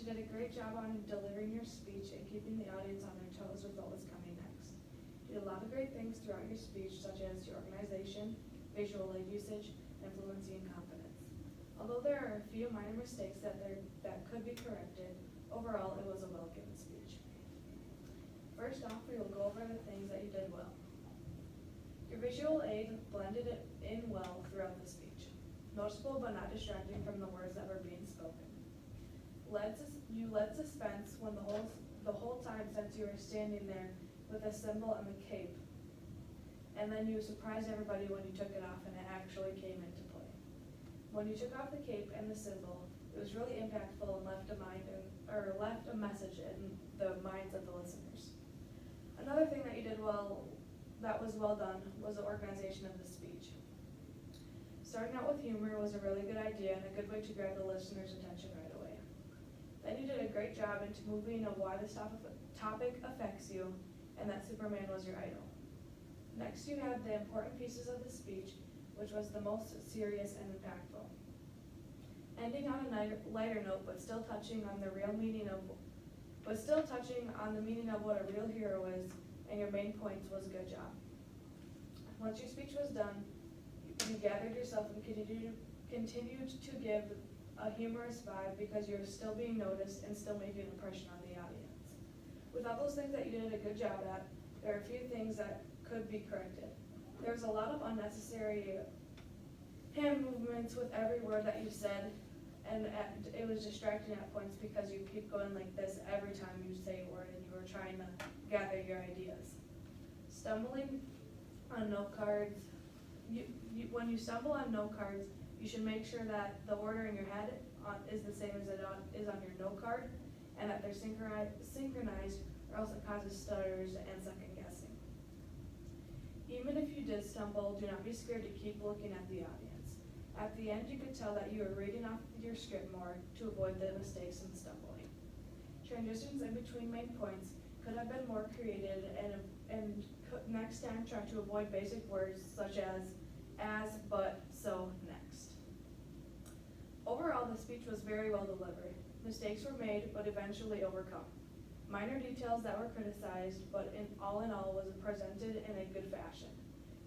you did a great job on delivering your speech and keeping the audience on their toes with what was coming next. You did a lot of great things throughout your speech, such as your organization, visual aid usage, and fluency and confidence. Although there are a few minor mistakes that could be corrected, overall it was a well-given speech. First off, we will go over the things that you did well. Your visual aid blended it in well throughout the speech, noticeable but not distracting from the words that were being spoken. You led suspense when the whole time since you were standing there with a symbol and the cape, and then you surprised everybody when you took it off and it actually came into play. When you took off the cape and the symbol, it was really impactful and left a message in the minds of the listeners. Another thing that you did well, that was well done, was the organization of the speech. Starting out with humor was a really good idea and a good way to grab the listener's attention right away. Then you did a great job into moving of why this topic affects you and that Superman was your idol. Next, you had the important pieces of the speech, which was the most serious and impactful. Ending on a lighter note, but still touching on the meaning of what a real hero is, and your main points was a good job. Once your speech was done, you gathered yourself and continued to give a humorous vibe because you're still being noticed and still making an impression on the audience. With all those things that you did a good job at, there are a few things that could be corrected. There was a lot of unnecessary hand movements with every word that you said, and it was distracting at points because you keep going like this every time you say a word and you were trying to gather your ideas. Stumbling on note cards, when you stumble on note cards, you should make sure that the order in your head is the same as it is on your note card, and that they're synchronized, or else it causes stutters and second guessing. Even if you did stumble, do not be scared to keep looking at the audience. At the end, you could tell that you were reading off your script more to avoid the mistakes and stumbling. Transitions in between main points could have been more creative, and next time try to avoid basic words such as, but, so, next. Overall, the speech was very well delivered. Mistakes were made, but eventually overcome. Minor details that were criticized, but in all was presented in a good fashion.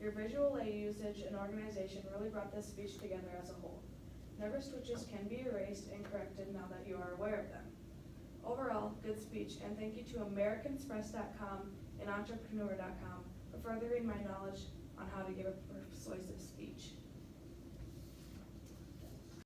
Your visual aid usage and organization really brought this speech together as a whole. Nervous twitches can be erased and corrected now that you are aware of them. Overall, good speech, and thank you to AmericanExpress.com and Entrepreneur.com for furthering my knowledge on how to give a persuasive speech.